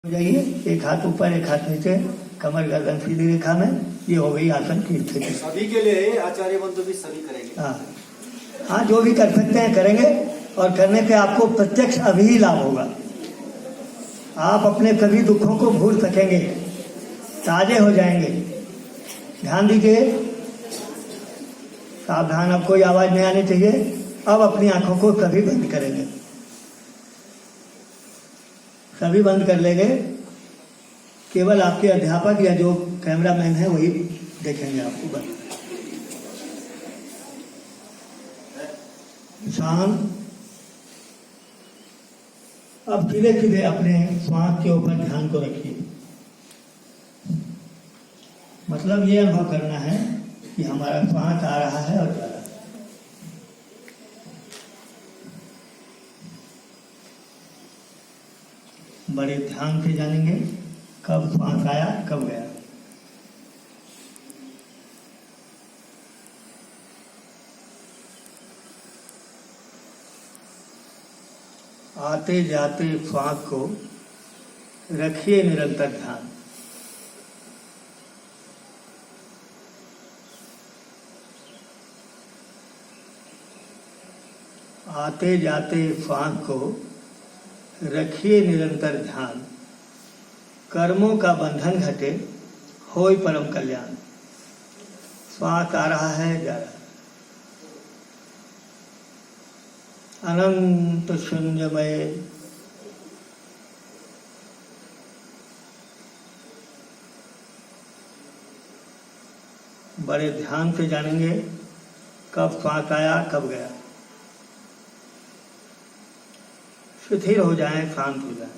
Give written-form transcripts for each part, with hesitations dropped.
हो जाइए, एक हाथ ऊपर एक हाथ नीचे, कमर गर्दन सीधी रेखा में। ये हो गई आसन की स्थिति। सभी के लिए आचार्य बंधु भी सभी करेंगे। हाँ हाँ, जो भी कर सकते हैं करेंगे, और करने पे आपको प्रत्यक्ष अभी ही लाभ होगा। आप अपने सभी दुखों को भूल सकेंगे, ताजे हो जाएंगे। ध्यान दीजिए, सावधान, अब कोई आवाज नहीं आनी चाहिए। अब अपनी आंखों को सभी बंद करेंगे, सभी बंद कर लेंगे। केवल आपके अध्यापक या जो कैमरामैन है वही देखेंगे आपको। बंद शांत। अब धीरे धीरे अपने श्वास के ऊपर ध्यान को रखिए। मतलब ये अनुभव करना है कि हमारा श्वास आ रहा है और जा रहा है। बड़े ध्यान से जानेंगे कब श्वास आया कब गया। आते जाते श्वास को रखिए निरंतर ध्यान। आते जाते श्वास को रखिए निरंतर ध्यान। कर्मों का बंधन घटे, होय परम कल्याण। श्वास आ रहा है, जा रहा है। अनंत शून्यमय बड़े ध्यान से जानेंगे कब श्वास आया कब गया। शिथिल हो जाएं, शांत हो जाएं।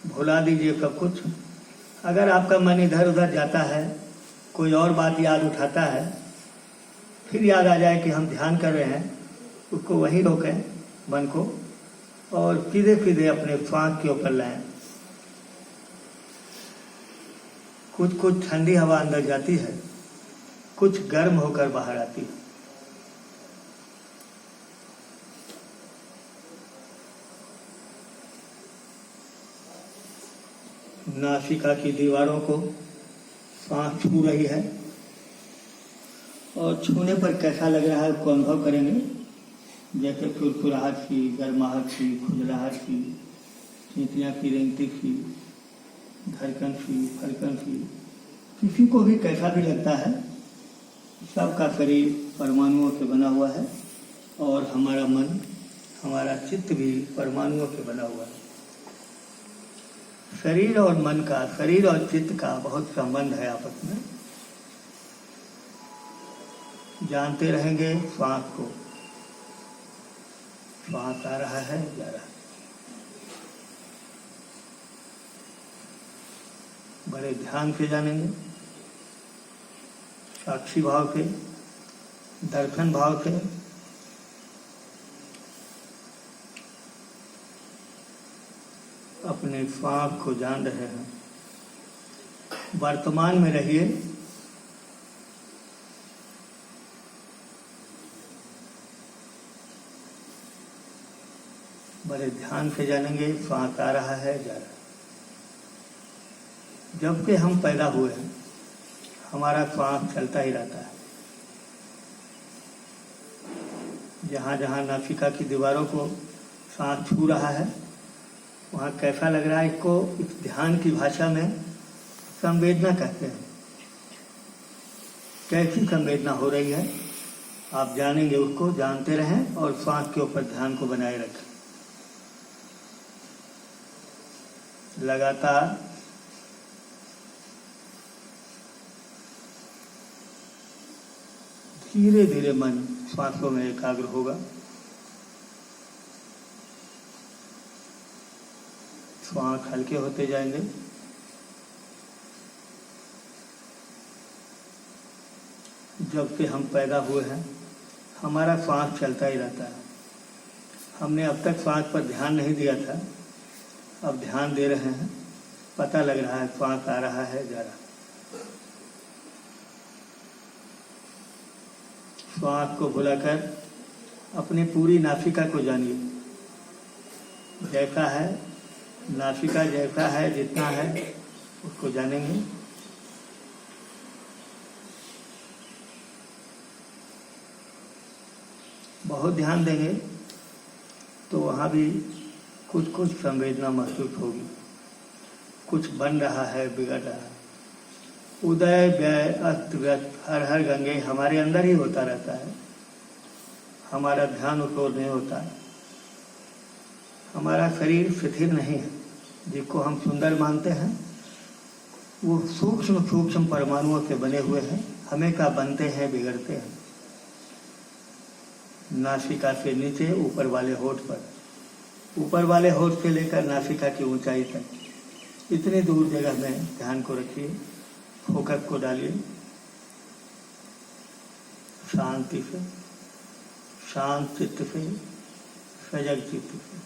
भुला दीजिए सब कुछ। अगर आपका मन इधर उधर जाता है, कोई और बात याद उठाता है, फिर याद आ जाए कि हम ध्यान कर रहे हैं, उसको वहीं रोकें मन को, और सीधे सीधे अपने श्वास के ऊपर लाएं। कुछ कुछ ठंडी हवा अंदर जाती है, कुछ गर्म होकर बाहर आती है। नासिका की दीवारों को सांस छू रही है, और छूने पर कैसा लग रहा है उसको अनुभव करेंगे। जैसे फुरफुराहट सी, गर्माहट सी, खुजलाहट सी, चींटियाँ की रेंगती सी, धड़कन सी, फड़कन सी। किसी को भी कैसा भी लगता है, सबका शरीर परमाणुओं से बना हुआ है, और हमारा मन, हमारा चित्त भी परमाणुओं से बना हुआ है। शरीर और मन का, शरीर और चित्त का बहुत संबंध है आपस में। जानते रहेंगे श्वास को। श्वास आ रहा है, जा रहा है। बड़े ध्यान से जानेंगे, साक्षी भाव से, दर्शन भाव से। अपने श्वास को जान रहे हैं। वर्तमान में रहिए। बड़े ध्यान से जानेंगे श्वास आ रहा है, जा रहा है। जब से हम पैदा हुए हैं, हमारा श्वास चलता ही रहता है। जहाँ जहाँ नासिका की दीवारों को सांस छू रहा है, वहाँ कैसा लग रहा है, इसको इस ध्यान की भाषा में संवेदना कहते हैं। कैसी संवेदना हो रही है आप जानेंगे, उसको जानते रहें, और श्वास के ऊपर ध्यान को बनाए रखें। लगातार धीरे धीरे मन श्वासों में एकाग्र होगा। श्वास हल्के होते जाएंगे। जब से हम पैदा हुए हैं, हमारा श्वास चलता ही रहता है। हमने अब तक श्वास पर ध्यान नहीं दिया था, अब ध्यान दे रहे हैं। पता लग रहा है श्वास आ रहा है, जा रहा है। श्वास को भुलाकर अपनी पूरी नासिका को जानिए। जैसा है, नासिका जैसा है, जितना है उसको जानेंगे। बहुत ध्यान देंगे तो वहाँ भी कुछ कुछ संवेदना महसूस होगी। कुछ बन रहा है, बिगड़ रहा है। उदय व्यय अस्त व्यस्त हर हर गंगे हमारे अंदर ही होता रहता है। हमारा ध्यान उस ओर नहीं होता है। हमारा शरीर शिथिल नहीं है। जिसको हम सुंदर मानते हैं वो सूक्ष्म सूक्ष्म परमाणुओं से बने हुए हैं। हमेशा बनते हैं, बिगड़ते हैं। नासिका से नीचे ऊपर वाले होठ पर, ऊपर वाले होठ से लेकर नासिका की ऊंचाई तक इतनी दूर जगह में ध्यान को रखिए, फोकस को डालिए शांति से, शांत चित्त से, सजग चित्त से।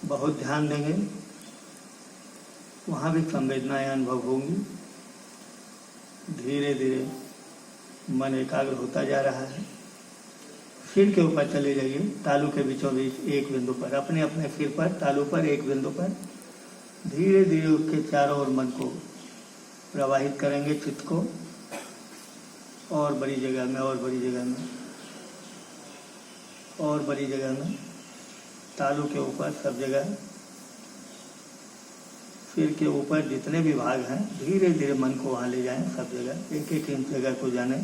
बहुत ध्यान देंगे, वहाँ भी संवेदनाएं अनुभव होंगी। धीरे धीरे मन एकाग्र होता जा रहा है। सिर के ऊपर चले जाइए, तालू के बीचों बीच एक बिंदु पर, अपने अपने सिर पर, तालू पर एक बिंदु पर धीरे धीरे उसके चारों ओर मन को प्रवाहित करेंगे, चित्त को, और बड़ी जगह में, और बड़ी जगह में, और बड़ी जगह में, तालू के ऊपर, सब जगह, सिर के ऊपर जितने भी भाग हैं धीरे धीरे मन को वहाँ ले जाएं, सब जगह, एक एक इंच जगह को जाने।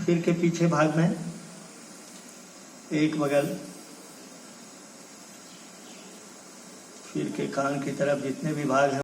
सिर के पीछे भाग में एक बगल, सिर के कान की तरफ जितने भी भाग हैं